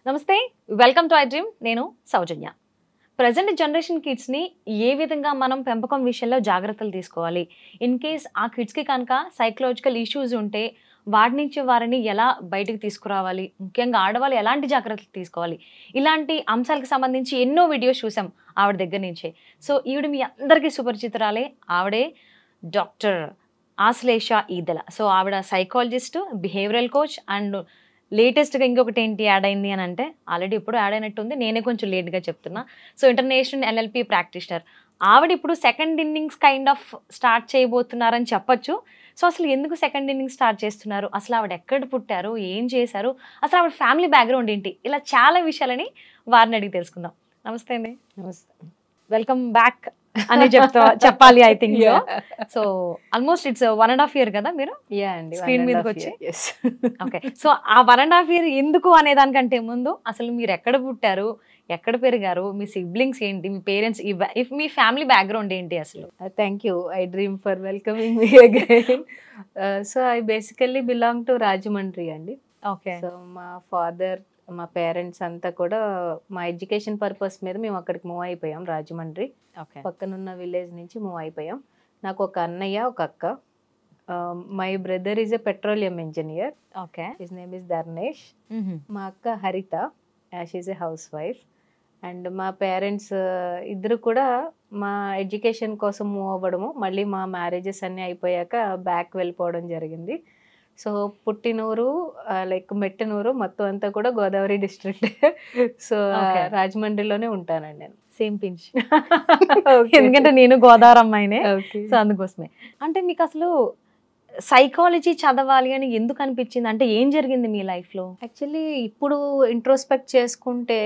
నమస్తే, welcome to I dream. నేను సౌజన్య. Present generation కిడ్స్ని ఏ విధంగా మనం పెంపకం విషయంలో జాగ్రత్తలు తీసుకోవాలి, ఇన్ కేస్ ఆ కిడ్స్కి కనుక సైకలాజికల్ ఇష్యూస్ ఉంటే వాటి నుంచి వారిని ఎలా బయటకు తీసుకురావాలి, ముఖ్యంగా ఆడవాళ్ళు ఎలాంటి జాగ్రత్తలు తీసుకోవాలి, ఇలాంటి అంశాలకు సంబంధించి ఎన్నో వీడియోస్ చూసాం ఆవిడ దగ్గర నుంచే. సో ఈవిడ మీ అందరికీ సుపరిచితురాలే. ఆవిడే డాక్టర్ ఆశ్లేష ఈదెల. సో ఆవిడ సైకాలజిస్ట్, బిహేవియరల్ కోచ్ అండ్ లేటెస్ట్గా ఇంకొకటి ఏంటి యాడ్ అయింది అని అంటే, ఆల్రెడీ ఇప్పుడు యాడ్ అయినట్టుంది, నేనే కొంచెం లేట్గా చెప్తున్నా. So international LLP practitioner. ఆవిడ ఇప్పుడు second innings kind of start చేయబోతున్నారని చెప్పొచ్చు. సో అసలు ఎందుకు సెకండ్ ఇన్నింగ్స్ స్టార్ట్ చేస్తున్నారు, అసలు ఆవిడ ఎక్కడ పుట్టారు, ఏం చేశారు, అసలు ఆవిడ ఫ్యామిలీ బ్యాక్గ్రౌండ్ ఏంటి, ఇలా చాలా విషయాలని వారిని అడిగి తెలుసుకుందాం. నమస్తే అండి. నమస్తే. వెల్కమ్ బ్యాక్ అని చెప్పాలి I think. So almost it's 1.5 year కదా మీరు స్క్రీన్ మీదకి వచ్చి. ఓకే, సో ఆ 1.5 year ఎందుకు అనే దానికంటే ముందు అసలు మీరు ఎక్కడ పుట్టారు, ఎక్కడ పెరిగారు, మీ సిబ్లింగ్స్ ఏంటి, మీ పేరెంట్స్, మీ ఫ్యామిలీ బ్యాక్గ్రౌండ్ ఏంటి అసలు? Thank you I dream for welcoming me again. So I basically belong to Rajahmundry అండి. ఓకే. సో మా ఫాదర్, మా పేరెంట్స్ అంతా కూడా మా ఎడ్యుకేషన్ పర్పస్ మీద మేము అక్కడికి మూవ్ అయిపోయాం. రాజమండ్రి ఓకే, పక్కనున్న విలేజ్ నుంచి మూవ్ అయిపోయాం. నాకు ఒక అన్నయ్య, ఒక అక్క. My brother is a petroleum engineer. Okay. His name is Dharnesh. మా అక్క Haritha, she's a housewife. And మా పేరెంట్స్ ఇద్దరు కూడా మా ఎడ్యుకేషన్ కోసం మూవ్ అవ్వడము, మళ్ళీ మా మ్యారేజెస్ అన్నీ అయిపోయాక బ్యాక్ వెళ్ళిపోవడం జరిగింది. సో పుట్టినూరు లైక్ మెట్టినూరు మొత్తం అంతా కూడా గోదావరి డిస్ట్రిక్ట్. సో రాజమండ్రిలోనే ఉంటానండి నేను. Same pinch. ఎందుకంటే నేను గోదావరి అమ్మాయినే. సో అందుకోసమే. అంటే మీకు అసలు సైకాలజీ చదవాలి అని ఎందుకు అనిపించింది, అంటే ఏం జరిగింది మీ లైఫ్ లో? యాక్చువల్లీ ఇప్పుడు ఇంట్రోస్పెక్ట్ చేసుకుంటే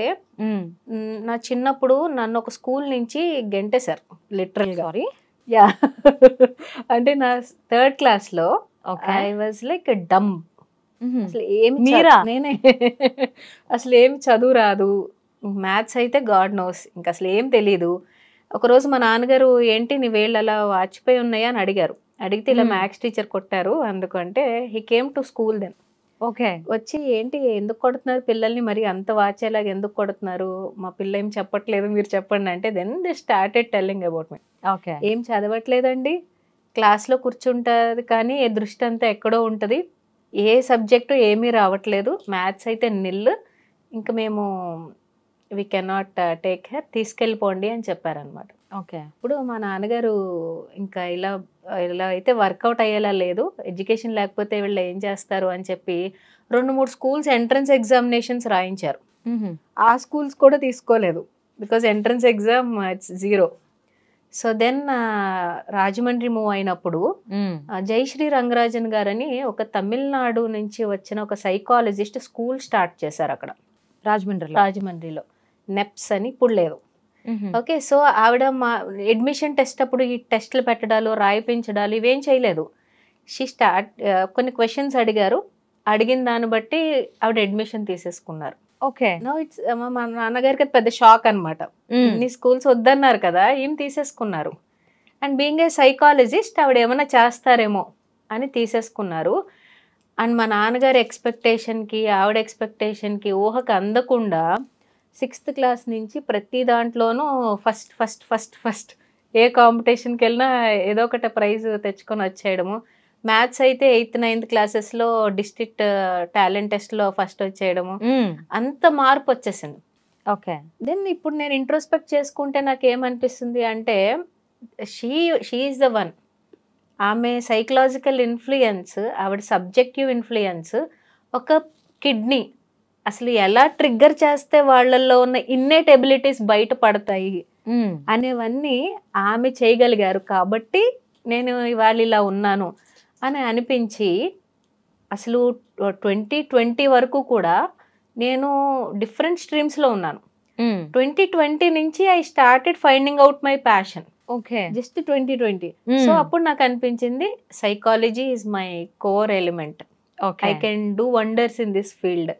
నా చిన్నప్పుడు నన్ను ఒక స్కూల్ నుంచి గెంటేశారు లిటరల్ గా. యా, అంటే నా 3rd class లో ఐ వాజ్ లైక్ డమ్. అసలు ఏమి నేనే అసలు ఏం చదువు రాదు, మ్యాథ్స్ అయితే గాడ్ నోస్, ఇంకా అసలు ఏం తెలీదు. ఒకరోజు మా నాన్నగారు ఏంటి నీ వేళ్ళు అలా వాచిపోయి ఉన్నాయా అని అడిగారు. అడిగితే ఇలా మ్యాథ్స్ టీచర్ కొట్టారు అందుకంటే he came to school then. Okay. వచ్చి ఏంటి ఎందుకు కొడుతున్నారు పిల్లల్ని, మరి అంత వాచేలాగా ఎందుకు కొడుతున్నారు, మా పిల్ల ఏం చెప్పట్లేదు మీరు చెప్పండి అంటే, then they started telling about me. Okay. ఏం చదవట్లేదండి, క్లాస్లో కూర్చుంటుంది కానీ ఏ దృష్టి అంతా ఎక్కడో ఉంటుంది, ఏ సబ్జెక్టు ఏమీ రావట్లేదు, మ్యాథ్స్ అయితే నిల్, ఇంకా మేము వీ కెనాట్ టేక్ కేర్, తీసుకెళ్ళిపోండి అని చెప్పారనమాట. ఓకే. ఇప్పుడు మా నాన్నగారు ఇంకా ఇలా అయితే వర్కౌట్ అయ్యేలా లేదు, ఎడ్యుకేషన్ లేకపోతే వీళ్ళు ఏం చేస్తారు అని చెప్పి 2-3 schools ఎంట్రన్స్ ఎగ్జామినేషన్స్ రాయించారు. ఆ స్కూల్స్ కూడా తీసుకోలేదు, because entrance exam it's 0. So then Rajahmundry move అయినప్పుడు జయశ్రీ రంగరాజన్ గారని ఒక తమిళనాడు నుంచి వచ్చిన ఒక సైకాలజిస్ట్ స్కూల్ స్టార్ట్ చేశారు అక్కడ రాజమండ్రిలో. నెప్స్ అని, ఇప్పుడు లేదు. ఓకే. సో ఆవిడ మా అడ్మిషన్ టెస్ట్ అప్పుడు ఈ టెస్ట్లు పెట్టడాలు, రాయిపించడాలు ఇవేం చేయలేదు. కొన్ని క్వశ్చన్స్ అడిగారు, అడిగిన దాన్ని బట్టి ఆవిడ అడ్మిషన్ తీసేసుకున్నారు. ఓకే. నో ఇట్స్ మా నాన్నగారికి పెద్ద షాక్ అనమాట. ఇన్ని స్కూల్స్ వద్దన్నారు కదా, ఏం తీసేసుకున్నారు. అండ్ బీయింగ్ ఏ సైకాలజిస్ట్ ఆవిడ ఏమైనా చేస్తారేమో అని తీసేసుకున్నారు. అండ్ మా నాన్నగారి ఎక్స్పెక్టేషన్కి ఆవిడ ఎక్స్పెక్టేషన్కి ఊహకు అందకుండా 6th class నుంచి ప్రతి దాంట్లోనూ ఫస్ట్ ఏ కాంపిటీషన్కి వెళ్ళినా ఏదో ఒకటి ప్రైజ్ తెచ్చుకొని వచ్చేయడము. మ్యాథ్స్ అయితే 8th, 9th classes district talent టెస్ట్లో ఫస్ట్ వచ్చేయడము, అంత మార్పు వచ్చేసింది. ఓకే. దెన్ ఇప్పుడు నేను ఇంట్రోస్పెక్ట్ చేసుకుంటే నాకు ఏమనిపిస్తుంది అంటే, షీ ఈజ్ ద వన్. ఆమె సైకలాజికల్ ఇన్ఫ్లుయెన్స్, ఆవిడ సబ్జెక్టివ్ ఇన్ఫ్లుయెన్స్, ఒక కిడ్నీ అసలు ఎలా ట్రిగ్గర్ చేస్తే వాళ్ళల్లో ఉన్న ఇన్నేట్ ఎబిలిటీస్ బయట పడతాయి అనేవన్నీ ఆమె చేయగలిగారు. కాబట్టి నేను ఇవాళ ఇలా ఉన్నాను అని అనిపించి, అసలు 2020 వరకు కూడా నేను డిఫరెంట్ స్ట్రీమ్స్లో ఉన్నాను. 2020 నుంచి I started finding out my passion. Okay. Just 2020. So అప్పుడు నాకు అనిపించింది psychology is my core element, I can do wonders in this field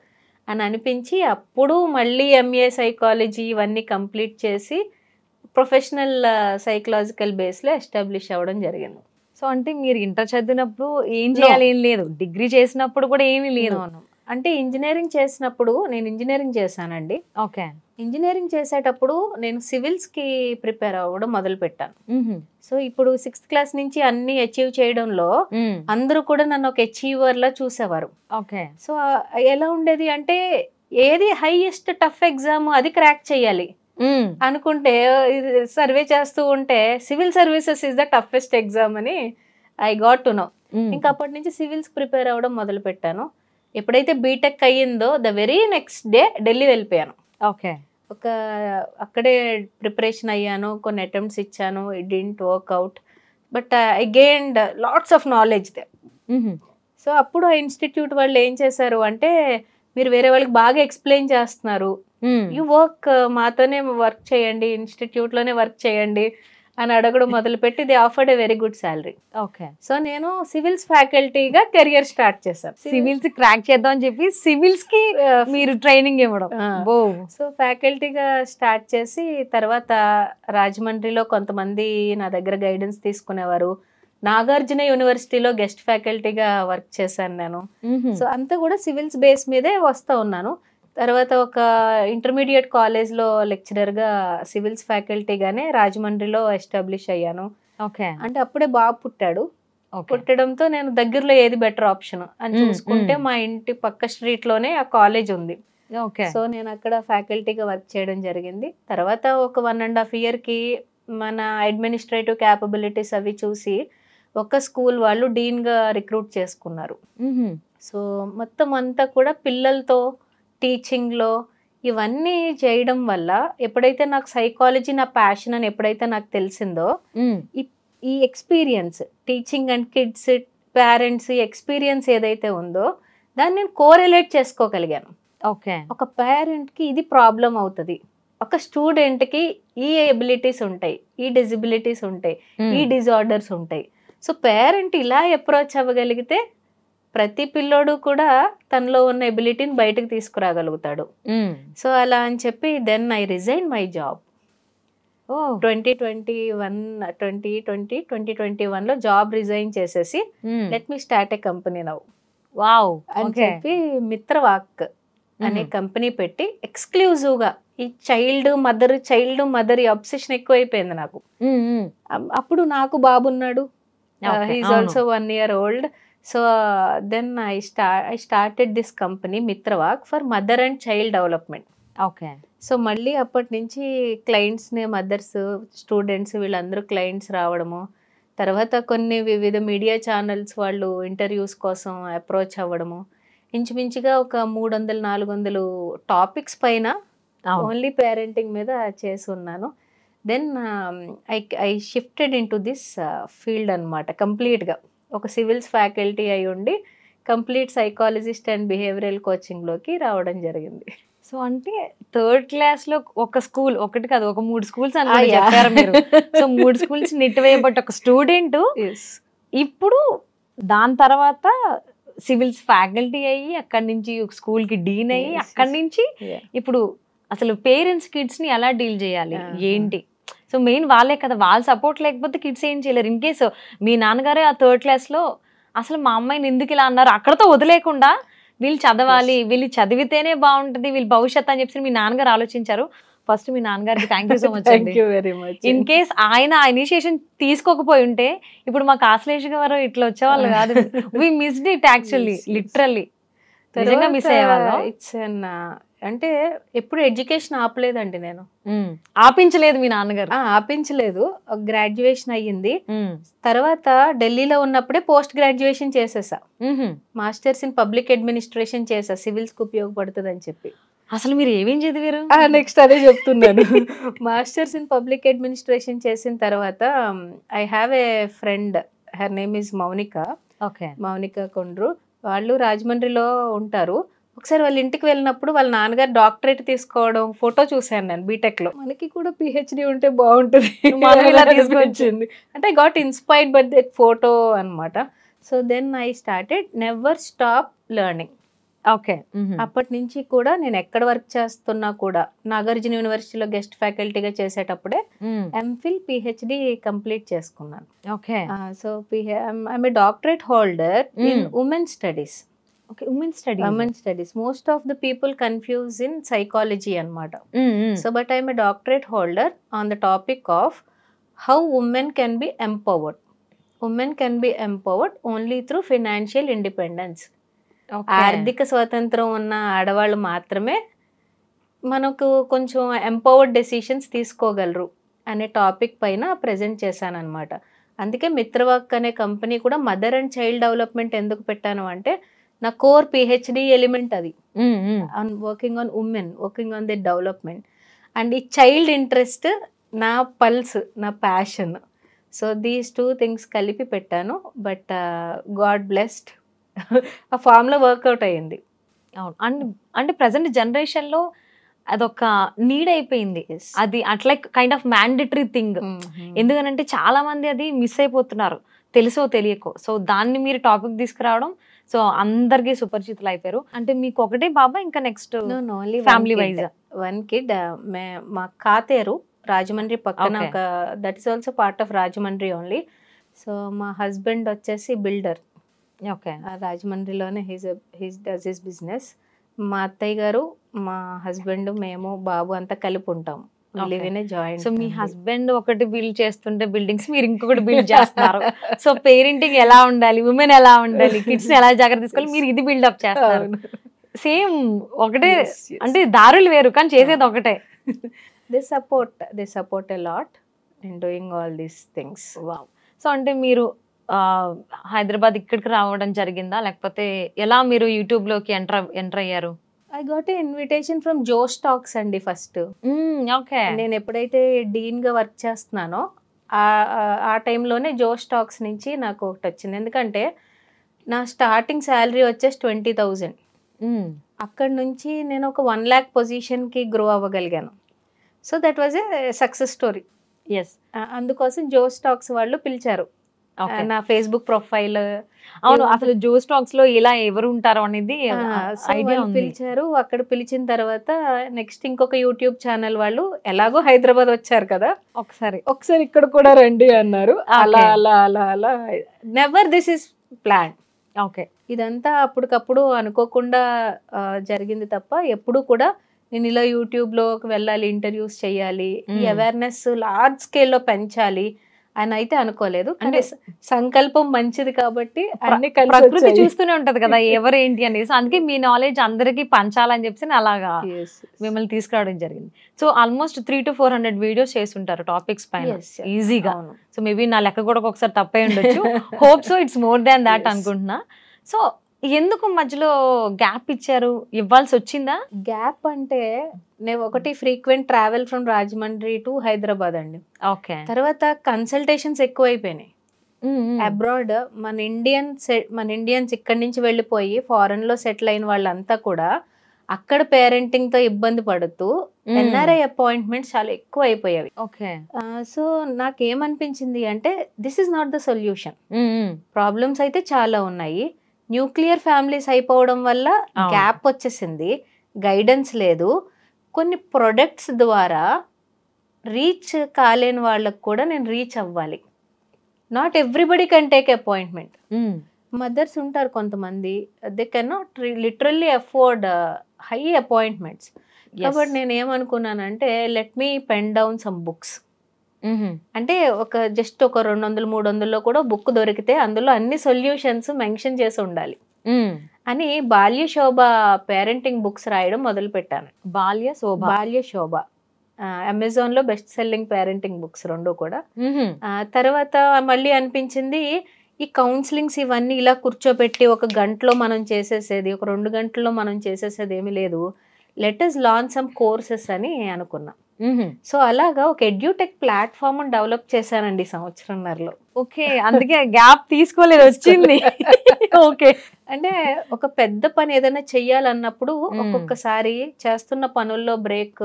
అని అనిపించి, అప్పుడు మళ్ళీ MA సైకాలజీ ఇవన్నీ కంప్లీట్ చేసి ప్రొఫెషనల్ సైకలాజికల్ బేస్లో ఎస్టాబ్లిష్ అవ్వడం జరిగింది. సో అంటే మీరు ఇంటర్ చదివినప్పుడు ఏం చేయాలి ఏం లేదు, డిగ్రీ చేసినప్పుడు కూడా ఏమీ లేదు. అంటే ఇంజనీరింగ్ చేసినప్పుడు నేను ఇంజనీరింగ్ చేశానండి. ఓకే. ఇంజనీరింగ్ చేసేటప్పుడు నేను సివిల్స్ కి ప్రిపేర్ అవ్వడం మొదలు పెట్టాను. సో ఇప్పుడు 6th క్లాస్ నుంచి అన్ని అచీవ్ చేయడంలో అందరూ కూడా నన్ను ఒక అచీవర్ లా చూసేవారు. ఓకే. సో ఎలా ఉండేది అంటే ఏది హైయెస్ట్ టఫ్ ఎగ్జామ్ అది క్రాక్ చేయాలి అనుకుంటే సర్వే చేస్తూ ఉంటే civil services is the toughest exam అని ఐ గాట్ టు నో. ఇంకా అప్పటి నుంచి సివిల్స్ ప్రిపేర్ అవ్వడం మొదలు పెట్టాను. ఎప్పుడైతే బీటెక్ అయ్యిందో the very next day Delhi వెళ్ళిపోయాను. ఓకే. అక్కడే ప్రిపరేషన్ అయ్యాను, కొన్ని అటెంప్ట్స్ ఇచ్చాను, it didn't work out, but I gained lots of knowledge they. So అప్పుడు ఆ ఇన్స్టిట్యూట్ వాళ్ళు ఏం చేశారు అంటే మీరు వేరే వాళ్ళకి బాగా ఎక్స్ప్లెయిన్ చేస్తున్నారు, యూ వర్క్ మాతోనే వర్క్ చేయండి, ఇన్స్టిట్యూట్ లోనే వర్క్ చేయండి అని అడగడం మొదలుపెట్టి they offered a very good salary. Okay. So నేను సివిల్స్ ఫ్యాకల్టీగా కెరియర్ స్టార్ట్ చేశాను. సివిల్స్ క్రాక్ చేద్దాం అని చెప్పి సివిల్స్ కి మీరు ట్రైనింగ్ ఇవ్వడం. సో ఫ్యాకల్టీగా స్టార్ట్ చేసి తర్వాత రాజమండ్రిలో కొంతమంది నా దగ్గర గైడెన్స్ తీసుకునేవారు. నాగార్జున యూనివర్సిటీలో గెస్ట్ ఫ్యాకల్టీగా వర్క్ చేశాను నేను. సో అంతా కూడా సివిల్స్ బేస్ మీదే వస్తూ ఉన్నాను. తర్వాత ఒక ఇంటర్మీడియట్ కాలేజ్లో లెక్చరర్గా సివిల్స్ ఫ్యాకల్టీగానే రాజమండ్రిలో ఎస్టాబ్లిష్ అయ్యాను. ఓకే. అంటే అప్పుడే బాబు పుట్టాడు. పుట్టడంతో నేను దగ్గరలో ఏది బెటర్ ఆప్షన్ అని చూసుకుంటే మా ఇంటి పక్క స్ట్రీట్లోనే ఆ కాలేజ్ ఉంది. ఓకే. సో నేను అక్కడ ఫ్యాకల్టీగా వర్క్ చేయడం జరిగింది. తర్వాత ఒక 1.5 yearకి మన అడ్మినిస్ట్రేటివ్ క్యాపబిలిటీస్ అవి చూసి ఒక స్కూల్ వాళ్ళు డీన్గా రిక్రూట్ చేసుకున్నారు. సో మొత్తం అంతా కూడా పిల్లలతో టీచింగ్లో ఇవన్నీ చేయడం వల్ల ఎప్పుడైతే నాకు సైకాలజీ నా ప్యాషన్ అని ఎప్పుడైతే నాకు తెలిసిందో ఈ experience teaching and kids parents experience ఏదైతే ఉందో దాన్ని నేను కోరిలేట్ చేసుకోగలిగాను. ఓకే. ఒక పేరెంట్కి ఇది ప్రాబ్లం అవుతుంది, ఒక స్టూడెంట్కి ఈ ఎబిలిటీస్ ఉంటాయి, ఈ డిజబిలిటీస్ ఉంటాయి, ఈ డిజార్డర్స్ ఉంటాయి. సో పేరెంట్ ఇలా అప్రోచ్ అవ్వగలిగితే ప్రతి పిల్లోడు కూడా తనలో ఉన్న ఎబిలిటీని బయటకు తీసుకురాగలుగుతాడు. సో అలా అని చెప్పి then I resign my job. 2021లో జాబ్ రిజైన్ చేసేసి let me start a company now అని చెప్పి మిత్రవాక్ అనే కంపెనీ పెట్టి ఎక్స్క్లూజివ్ గా ఈ చైల్డ్ మదర్ అబ్సెషన్ ఎక్కువైపోయింది నాకు. అప్పుడు నాకు బాబు ఉన్నాడు, he's also 1 year old. So then I started this company Mitravak for mother and child development. Okay. So మళ్ళీ అప్పటి నుంచి క్లయింట్స్ని మదర్స్ స్టూడెంట్స్ వీళ్ళందరూ క్లయింట్స్ రావడము, తర్వాత కొన్ని వివిధ మీడియా ఛానల్స్ వాళ్ళు ఇంటర్వ్యూస్ కోసం అప్రోచ్ అవ్వడము, ఇంచుమించుగా ఒక 300-400 టాపిక్స్ పైన ఓన్లీ పేరెంటింగ్ మీద చేసి ఉన్నాను. Then I shifted into this field అనమాట. కంప్లీట్గా ఒక సివిల్స్ ఫ్యాకల్టీ అయి ఉండి కంప్లీట్ సైకాలజిస్ట్ అండ్ బిహేవియరల్ కోచింగ్లోకి రావడం జరిగింది. సో అంటే 3rd క్లాస్లో ఒక స్కూల్, ఒకటి కాదు ఒక 3 schools అని చెప్పారు మీరు. సో 3 schools నెట్టివేయబట్టి ఒక స్టూడెంట్ ఇప్పుడు దాని తర్వాత సివిల్స్ ఫ్యాకల్టీ అయ్యి అక్కడి నుంచి స్కూల్కి డీన్ అయ్యి అక్కడి నుంచి ఇప్పుడు అసలు పేరెంట్స్ కిడ్స్ని ఎలా డీల్ చేయాలి ఏంటి? సో మెయిన్ వాళ్ళే కదా, వాళ్ళ సపోర్ట్ లేకపోతే కిడ్స్ ఏం చేయలేరు. ఇన్ కేసు మీ నాన్నగారే ఆ 3rd క్లాస్లో అసలు మా అమ్మాయిని ఎందుకు ఇలా అన్నారు అక్కడతో వదిలేకుండా వీళ్ళు చదవాలి, వీళ్ళు చదివితేనే బాగుంటుంది వీళ్ళ భవిష్యత్ అని చెప్పి మీ నాన్నగారు ఆలోచించారు. ఫస్ట్ మీ నాన్నగారికి thank you so much. In case ఆయన ఇనిషియేషన్ తీసుకోకపోయి ఉంటే ఇప్పుడు మాకు ఆశ్లేష గారు ఇట్లా వచ్చేవాళ్ళు కాదు. We missed it actually, literally నిజంగా మిస్ అయ్యేవాళ్ళం. ఇట్స్ అంటే ఎప్పుడు ఎడ్యుకేషన్ ఆపలేదండి నేను. ఆపించలేదు మీ నాన్నగారు? ఆపించలేదు. గ్రాడ్యుయేషన్ అయ్యింది. తర్వాత ఢిల్లీలో ఉన్నప్పుడే పోస్ట్ గ్రాడ్యుయేషన్ చేసేసా. మాస్టర్స్ ఇన్ పబ్లిక్ అడ్మినిస్ట్రేషన్ చేసా, సివిల్స్ కు ఉపయోగపడుతుంది అని చెప్పి. అసలు మీరు ఏమేం చదివారు? నెక్స్ట్ అదే చెప్తున్నాను. మాస్టర్స్ ఇన్ పబ్లిక్ అడ్మినిస్ట్రేషన్ చేసిన తర్వాత I have a friend, her name is Mounika. Mounika Kondru. వాళ్ళు రాజమండ్రిలో ఉంటారు. ఒకసారి వాళ్ళ ఇంటికి వెళ్ళినప్పుడు వాళ్ళ నాన్నగారు డాక్టరేట్ తీసుకోవడం ఫోటో చూసాను నేను బీటెక్ లో. మనకి కూడా పిహెచ్డి ఉంటే బాగుంటుంది తీసుకొచ్చింది అంటే I got inspired by that photo అనమాట. So then I started never stop learning. Okay. అప్పటి నుంచి కూడా నేను ఎక్కడ వర్క్ చేస్తున్నా కూడా నాగార్జున యూనివర్సిటీలో గెస్ట్ ఫ్యాకల్టీగా చేసేటప్పుడే ఎంఫిల్ పిహెచ్డి కంప్లీట్ చేసుకున్నాను. Okay. So I'm a doctorate holder in women studies. Okay, women studies. Most of the people confuse in psychology అన్నమాట. So but I'm a doctorate holder on the topic of how women can be empowered. Women can be empowered only through financial independence. ఆర్థిక స్వాతంత్రం ఉన్న ఆడవాళ్ళు మాత్రమే మనకు కొంచెం empowered decisions తీసుకోగలరు అనే topic పైన ప్రజెంట్ చేశాను అనమాట. అందుకే మిత్రవాక్ అనే కంపెనీ కూడా మదర్ అండ్ చైల్డ్ డెవలప్మెంట్ ఎందుకు పెట్టాను అంటే నా కోర్ పిహెచ్డి ఎలిమెంట్ అది. Working on women, working on the development and ఈ చైల్డ్ ఇంట్రెస్ట్ నా పల్స్, నా ప్యాషన్. సో దీస్ 2 థింగ్స్ కలిపి పెట్టాను. బట్ గాడ్ బ్లెస్డ్ ఆ ఫామ్లో వర్కౌట్ అయ్యింది. అవును. అంటే ప్రజెంట్ జనరేషన్లో అదొక నీడ్ అయిపోయింది. అది అట్లా కైండ్ ఆఫ్ మ్యాండేటరీ థింగ్. ఎందుకనంటే చాలా మంది అది మిస్ అయిపోతున్నారు, తెలుసో తెలియకో. సో దాన్ని మీరు టాపిక్ తీసుకురావడం, సో అందరికి సుపరిచితులు అయిపోయారు. అంటే మీకు ఒకటే బాబా, ఇంకా నెక్స్ట్ ఫ్యామిలీ వైజ్? 1 kid. మా కాతేరు రాజమండ్రి పక్కన ఒక, that is also part of Rajahmundry only. So మా హస్బెండ్ వచ్చేసి బిల్డర్. ఓకే. రాజమండ్రిలోనే హీస్ డస్ హిస్ బిజినెస్. మా అత్తయ్య గారు, మా హస్బెండ్, మేము, బాబు అంతా కలిపి ఉంటాం. సో మీ హస్బెండ్ ఒకటి బిల్డ్ చేస్తుంటే బిల్డింగ్స్, మీరు ఇంకొకటి బిల్డ్ చేస్తున్నారు. సో పేరెంటింగ్ ఎలా ఉండాలి, ఉమెన్ ఎలా ఉండాలి, కిడ్స్ ఎలా జాగ్రత్త తీసుకోవాలి, మీరు ఇది బిల్డప్ చేస్తారు. సేమ్ ఒకటే, అంటే దారులు వేరు కానీ చేసేది ఒకటే. They support a lot in doing all these things. Wow. So అంటే మీరు హైదరాబాద్ ఇక్కడికి రావడం జరిగిందా, లేకపోతే ఎలా మీరు యూట్యూబ్ లోకి ఎంటర్ అయ్యారు? I got an invitation from Josh Talks అండి ఫస్ట్. ఓకే. నేను ఎప్పుడైతే డీన్ గా వర్క్ చేస్తున్నానో ఆ టైంలోనే జోష్ టాక్స్ నుంచి నాకు ఒకటి వచ్చింది. ఎందుకంటే నా స్టార్టింగ్ శాలరీ వచ్చేసి 20,000. అక్కడ నుంచి నేను ఒక 1 lakh పొజిషన్కి గ్రో అవ్వగలిగాను. So that was a success story. Yes. అందుకోసం జోష్ టాక్స్ వాళ్ళు పిలిచారు నా ఫేస్బుక్ ప్రొఫైల్. అవును, అసలు జోష్ టాక్స్ లో ఇలా ఎవరు ఉంటారో అనేది ఐడియా ఉంది. పిలిచారు. అక్కడ పిలిచిన తర్వాత నెక్స్ట్ ఇంకొక యూట్యూబ్ ఛానల్ వాళ్ళు ఎలాగో హైదరాబాద్ వచ్చారు కదా, ఒకసారి ఇక్కడ కూడా రండి అన్నారు. అలా అలా అలా అలా never this is plan. Okay. ఇదంతా అప్పటికప్పుడు అనుకోకుండా జరిగింది తప్ప ఎప్పుడు కూడా నేను ఇలా యూట్యూబ్లోకి వెళ్ళాలి, ఇంటర్వ్యూస్ చేయాలి, ఈ అవేర్నెస్ లార్జ్ స్కేల్లో పెంచాలి అని అయితే అనుకోలేదు. అంటే సంకల్పం మంచిది కాబట్టి అన్ని ప్రకృతి చూస్తూనే ఉంటది కదా ఎవరేంటి అనేసి, అందుకే మీ నాలెడ్జ్ అందరికి పంచాలని చెప్పి అలాగా మిమ్మల్ని తీసుకురావడం జరిగింది. సో ఆల్మోస్ట్ 300 to 400 వీడియోస్ చేస్తుంటారు టాపిక్స్ పైన ఈజీగా. సో మేబీ నా లెక్క కూడా ఒకసారి తప్పై ఉండొచ్చు. Hope so it's more than that అనుకుంటున్నా. సో ఎందుకు మధ్యలో గ్యాప్ ఇచ్చారు, ఇవ్వాల్సి వచ్చిందా? గ్యాప్ అంటే నేను ఒకటి frequent travel from Rajahmundry to Hyderabad అండి. ఓకే. తర్వాత కన్సల్టేషన్స్ ఎక్కువైపోయినాయి అబ్రాడ్. మన ఇండియన్స్ ఇక్కడి నుంచి వెళ్ళిపోయి ఫారెన్ లో సెటిల్ అయిన వాళ్ళంతా కూడా అక్కడ పేరెంటింగ్ తో ఇబ్బంది పడుతూ ఎన్ఆర్ఐ అపాయింట్మెంట్స్ చాలా ఎక్కువ అయిపోయేవి. ఓకే. సో నాకేమనిపించింది అంటే this is not the solution. Problems అయితే చాలా ఉన్నాయి. న్యూక్లియర్ ఫ్యామిలీస్ అయిపోవడం వల్ల గ్యాప్ వచ్చేసింది, గైడెన్స్ లేదు. కొన్ని ప్రొడక్ట్స్ ద్వారా రీచ్ కాలేని వాళ్ళకు కూడా నేను రీచ్ అవ్వాలి. Not everybody can take appointment. Mothers ఉంటారు కొంతమంది, they can not literally afford high appointments. కాబట్టి నేను ఏమనుకున్నానంటే let me pen down some books. అంటే జస్ట్ ఒక 200-300లో కూడా బుక్ దొరికితే అందులో అన్ని సొల్యూషన్స్ మెన్షన్ చేసి ఉండాలి అని బాల్య శోభ పేరెంటింగ్ బుక్స్ రాయడం మొదలు పెట్టాను. బాల్య శోభ అమెజాన్ లో బెస్ట్ సెల్లింగ్ పేరెంటింగ్ బుక్స్ 2 కూడా. తర్వాత మళ్ళీ అనిపించింది ఈ కౌన్సిలింగ్స్ ఇవన్నీ ఇలా కూర్చోబెట్టి 1 గంటలో మనం చేసేసేది, 2 గంటల్లో మనం చేసేసేది ఏమీ లేదు. Let us launch some courses అని అనుకున్నా. సో అలాగా ఒక ఎడ్యూటెక్ ప్లాట్ఫామ్ డెవలప్ చేశానండి సంవత్సరంన్నరలో. ఓకే. అందుకే గ్యాప్ తీసుకోలేదు, వచ్చింది. ఓకే. అంటే ఒక పెద్ద పని ఏదైనా చెయ్యాలన్నప్పుడు ఒక్కొక్కసారి చేస్తున్న పనుల్లో బ్రేక్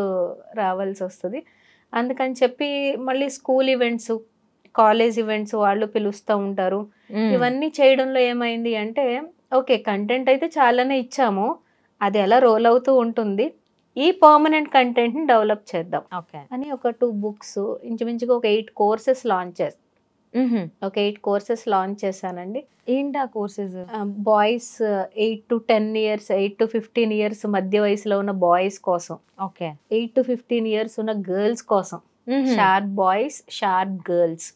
రావాల్సి వస్తుంది. అందుకని చెప్పి మళ్ళీ స్కూల్ ఈవెంట్స్, కాలేజ్ ఈవెంట్స్ వాళ్ళు పిలుస్తూ ఉంటారు. ఇవన్నీ చేయడంలో ఏమైంది అంటే ఓకే కంటెంట్ అయితే చాలానే ఇచ్చాము, అది ఎలా రోల్ అవుతూ ఉంటుంది, ఈ పర్మనెంట్ కంటెంట్ని డెవలప్ చేద్దాం ఓకే. అని ఒక 2 బుక్స్, ఇంచుమించుగా ఒక 8 కోర్సెస్ లాంచ్ చేస్తాను. ఒక 8 కోర్సెస్ లాంచ్ చేశానండి. ఏంటి ఆ courses? Boys 8 to 10 years, 8 to 15 years మధ్య వయసులో ఉన్న బాయ్స్ కోసం, ఓకే. 8 to 15 ఇయర్స్ ఉన్న గర్ల్స్ కోసం, sharp boys, sharp girls,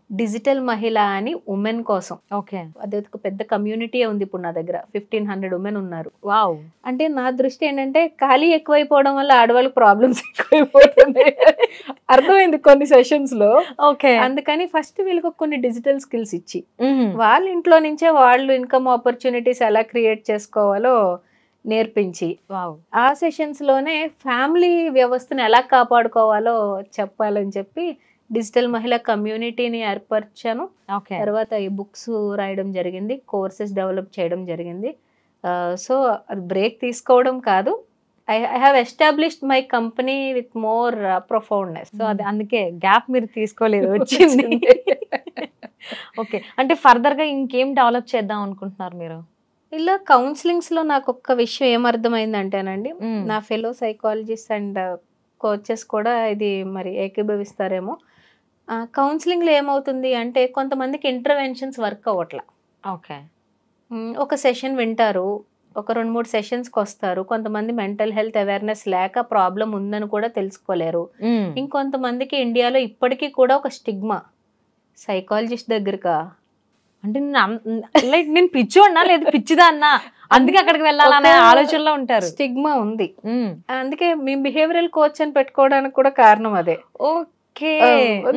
digital మహిళ అని ఉమెన్ కోసం. ఓకే. అది ఒక పెద్ద కమ్యూనిటీ ఉంది ఇప్పుడు నా దగ్గర. 1500 ఉమెన్ ఉన్నారు. వావ్. అంటే నా దృష్టి ఏంటంటే ఖాళీ ఎక్కువైపోవడం వల్ల ఆడవాళ్ళకి ప్రాబ్లమ్స్ ఎక్కువైపోతున్నాయి అర్థమైంది కొన్ని సెషన్స్ లో. ఓకే. అందుకని ఫస్ట్ వీళ్ళకి కొన్ని డిజిటల్ స్కిల్స్ ఇచ్చి, వాళ్ళ ఇంట్లో నుంచే వాళ్ళు ఇన్కమ్ ఆపర్చునిటీస్ ఎలా క్రియేట్ చేసుకోవాలో నేర్పించి, వావ్. ఆ సెషన్స్ లోనే ఫ్యామిలీ వ్యవస్థను ఎలా కాపాడుకోవాలో చెప్పాలని చెప్పి డిజిటల్ మహిళా కమ్యూనిటీని ఏర్పరిచాను. ఓకే. తర్వాత ఈ బుక్స్ రాయడం జరిగింది, కోర్సెస్ డెవలప్ చేయడం జరిగింది. సో అది బ్రేక్ తీసుకోవడం కాదు, I have established my company with more profoundness. So అది అందుకే గ్యాప్ మీరు తీసుకోలేదు, వచ్చింది. ఓకే. అంటే ఫర్దర్ గా ఇంకేం డెవలప్ చేద్దాం అనుకుంటున్నారు మీరు? ఇలా కౌన్సిలింగ్స్ లో నాకు ఒక్క విషయం ఏమర్థమైందంటేనండి, నా ఫెలో సైకాలజిస్ట్ అండ్ కోచెస్ కూడా ఇది మరి ఏకీభవిస్తారేమో, కౌన్సిలింగ్ లో ఏమవుతుంది అంటే కొంతమందికి ఇంటర్వెన్షన్స్ వర్క్ అవ్వట్లా. ఓకే. ఒక సెషన్ వింటారు, ఒక 2-3 సెషన్స్కి వస్తారు. కొంతమంది మెంటల్ హెల్త్ అవేర్నెస్ లేక ప్రాబ్లం ఉందని కూడా తెలుసుకోలేరు. ఇంకొంతమందికి ఇండియాలో ఇప్పటికీ కూడా ఒక స్టిగ్మా, సైకాలజిస్ట్ దగ్గరకా అంటే నేను పిచ్చోడ్నా లేదా పిచ్చిదాన్నా, అందుకే అక్కడికి వెళ్ళాలనే ఆలోచనలో ఉంటారు. స్టిగ్మా ఉంది. అందుకే మేము బిహేవియరల్ కోచ్ అని పెట్టుకోవడానికి కూడా కారణం అదే. ఓకే.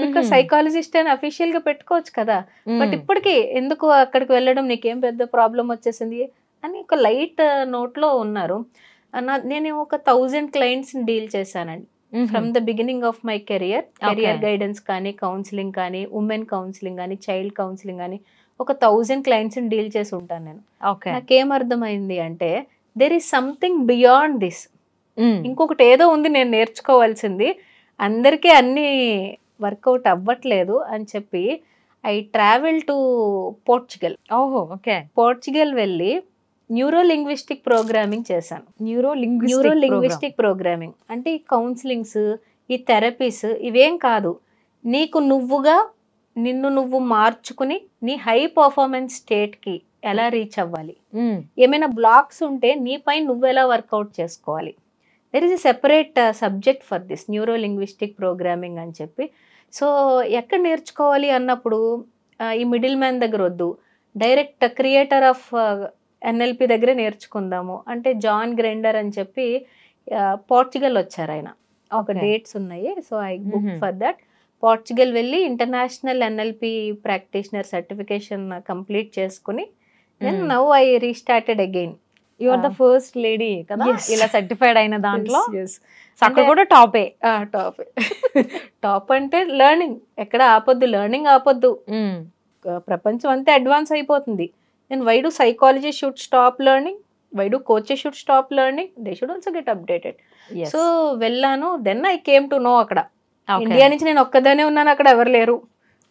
బికాస్ సైకాలజిస్ట్ అని అఫీషియల్ గా పెట్టుకోవచ్చు కదా, బట్ ఇప్పటికీ ఎందుకు అక్కడికి వెళ్ళడం, నీకేం పెద్ద ప్రాబ్లం వచ్చేసింది అని ఒక లైట్ నోట్ లో ఉన్నారు. నేను ఒక 1000 క్లయింట్స్ డీల్ చేశానండి from the beginning of my career guidance కానీ, కౌన్సిలింగ్ కానీ, ఉమెన్ కౌన్సిలింగ్ కానీ, చైల్డ్ కౌన్సిలింగ్ కానీ, ఒక 1000 క్లయింట్స్ డీల్ చేసి ఉంటాను నేను. నాకేం అర్థమైంది అంటే there is something beyond this, ఇంకొకటి ఏదో ఉంది నేను నేర్చుకోవాల్సింది, అందరికీ అన్ని వర్కౌట్ అవ్వట్లేదు అని చెప్పి ఐ ట్రావెల్ టు పోర్చుగల్. ఓహో. ఓకే. పోర్చుగల్ వెళ్ళి న్యూరో లింగ్విస్టిక్ ప్రోగ్రామింగ్ చేశాను. న్యూరో లింగ్విస్టిక్ ప్రోగ్రామింగ్ అంటే ఈ కౌన్సిలింగ్స్, ఈ థెరపీస్ ఇవేం కాదు, నీకు నువ్వుగా నిన్ను నువ్వు మార్చుకుని నీ హై పర్ఫార్మెన్స్ స్టేట్కి ఎలా రీచ్ అవ్వాలి, ఏమైనా బ్లాక్స్ ఉంటే నీపై నువ్వు ఎలా వర్కౌట్ చేసుకోవాలి. There is a separate subject for this neuro linguistic programming అని చెప్పి. సో ఎక్కడ నేర్చుకోవాలి అన్నప్పుడు ఈ మిడిల్ మ్యాన్ దగ్గర వద్దు, డైరెక్ట్ క్రియేటర్ ఆఫ్ ఎన్ఎల్పి దగ్గర నేర్చుకుందాము అంటే జాన్ గ్రైండర్ అని చెప్పి పోర్చుగల్ వచ్చారు ఆయన. ఒక డేట్స్ ఉన్నాయి. So I book for that. Portugal వెళ్ళి international NLP practitioner certification complete చేసుకుని then now I restarted again. You are the first lady కదా ఇలా సర్టిఫైడ్ అయిన దాంట్లో. అక్కడ కూడా టాపే. టాప్ అంటే లెర్నింగ్ ఎక్కడ ఆపొద్దు, లెర్నింగ్ ఆపొద్దు. ప్రపంచం అంతా అడ్వాన్స్ అయిపోతుంది. then why do psychologists should stop learning, why do coaches should stop learning, they should also get updated. So వెళ్ళాను, then I came to know అక్కడ ఇండియా నుంచి నేను ఒక్కదానే ఉన్నాను, అక్కడ ఎవరు లేరు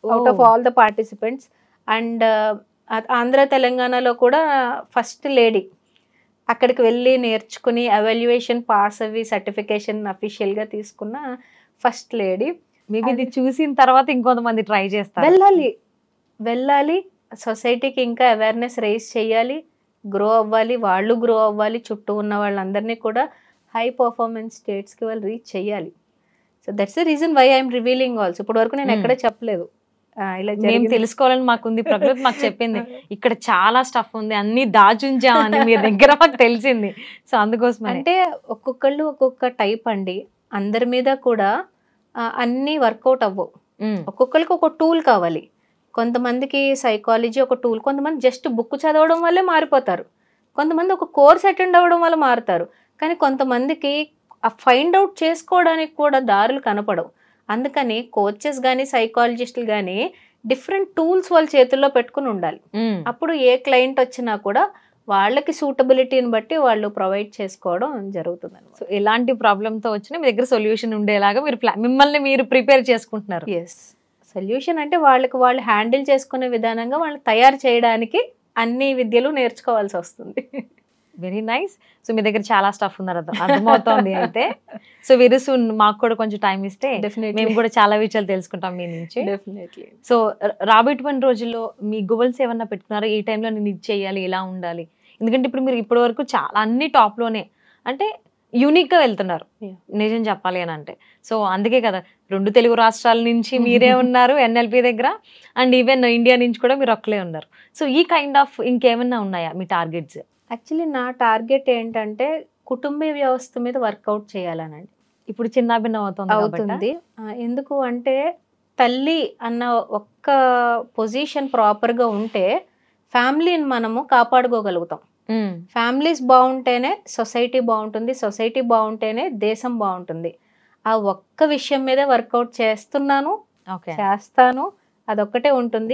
out of all the participants. And Andhra తెలంగాణలో కూడా ఫస్ట్ లేడీ అక్కడికి వెళ్ళి నేర్చుకుని ఎవాల్యుయేషన్ పాస్ అవి సర్టిఫికేషన్ అఫీషియల్గా తీసుకున్న ఫస్ట్ లేడీ. మేబీ ఇది చూసిన తర్వాత ఇంకొంతమంది ట్రై చేస్తారు. వెళ్ళాలి సొసైటీకి ఇంకా అవేర్నెస్ రైజ్ చేయాలి, గ్రో అవ్వాలి, వాళ్ళు గ్రో అవ్వాలి, చుట్టూ ఉన్న వాళ్ళందరినీ కూడా హై పర్ఫార్మెన్స్ స్టేట్స్కి వాళ్ళు రీచ్ చేయాలి. So that's the reason why I'm revealing also. ఇప్పటి వరకు నేను ఎక్కడ చెప్పలేదు, ఇలా మేము తెలుసుకోవాలని మాకుంది, ప్రకృతి మాకు చెప్పింది ఇక్కడ చాలా స్టఫ్ ఉంది, అన్ని దాచుంచామని మీ దగ్గర మాకు తెలిసింది. సో అందుకోసం అంటే ఒక్కొక్కళ్ళు ఒక్కొక్క టైప్ అండి, అందరి మీద కూడా అన్నీ వర్కౌట్ అవ్వవు. ఒక్కొక్కరికి ఒక టూల్ కావాలి. కొంతమందికి సైకాలజీ ఒక టూల్, కొంతమంది జస్ట్ బుక్ చదవడం వల్లే మారిపోతారు, కొంతమంది ఒక కోర్స్ అటెండ్ అవ్వడం వల్ల మారుతారు. కానీ కొంతమందికి ఆ ఫైండ్ అవుట్ చేసుకోవడానికి కూడా దారులు కనపడవు. అందుకని కోచెస్ కానీ సైకాలజిస్టులు కానీ డిఫరెంట్ టూల్స్ వాళ్ళ చేతుల్లో పెట్టుకుని ఉండాలి. అప్పుడు ఏ క్లయింట్ వచ్చినా కూడా వాళ్ళకి సూటబిలిటీని బట్టి వాళ్ళు ప్రొవైడ్ చేసుకోవడం జరుగుతుంది. సో ఎలాంటి ప్రాబ్లంతో వచ్చినా మీ దగ్గర సొల్యూషన్ ఉండేలాగా మీరు మిమ్మల్ని మీరు ప్రిపేర్ చేసుకుంటున్నారు. ఎస్, సొల్యూషన్ అంటే వాళ్ళకి వాళ్ళు హ్యాండిల్ చేసుకునే విధానంగా వాళ్ళని తయారు చేయడానికి అన్ని విద్యలు నేర్చుకోవాల్సి వస్తుంది. Very nice. సో మీ దగ్గర చాలా స్టఫ్ ఉన్నారు, అర్థమవుతోంది అయితే. సో వెరీ సూన్ మాకు కూడా కొంచెం టైం ఇస్తే మేము కూడా చాలా విషయాలు తెలుసుకుంటాం మీ నుంచి. డెఫినెట్లీ. సో రాబోయేటువంటి రోజుల్లో మీ గోల్స్ ఏమన్నా పెట్టుకున్నారా? ఈ టైంలో నేను ఇది చేయాలి, ఇలా ఉండాలి? ఎందుకంటే ఇప్పుడు మీరు ఇప్పటి వరకు చాలా అన్ని టాప్లోనే, అంటే యూనిక్గా వెళ్తున్నారు నిజం చెప్పాలి అని అంటే. సో అందుకే కదా 2 తెలుగు రాష్ట్రాల నుంచి మీరే ఉన్నారు ఎన్ఎల్పి దగ్గర, అండ్ ఈవెన్ ఇండియా నుంచి కూడా మీరు ఒక్కలే ఉన్నారు. సో ఈ కైండ్ ఆఫ్ ఇంకేమన్నా ఉన్నాయా మీ టార్గెట్స్? యాక్చువల్లీ నా టార్గెట్ ఏంటంటే కుటుంబ వ్యవస్థ మీద వర్కౌట్ చేయాలనండి. ఇప్పుడు చిన్నాభిన్నం అవుతుంది. ఎందుకు అంటే తల్లి అన్న ఒక్క పొజిషన్ ప్రాపర్గా ఉంటే ఫ్యామిలీని మనము కాపాడుకోగలుగుతాం. ఫ్యామిలీస్ బాగుంటేనే సొసైటీ బాగుంటుంది, సొసైటీ బాగుంటేనే దేశం బాగుంటుంది. ఆ ఒక్క విషయం మీద వర్కౌట్ చేస్తున్నాను, చేస్తాను, అదొక్కటే ఉంటుంది.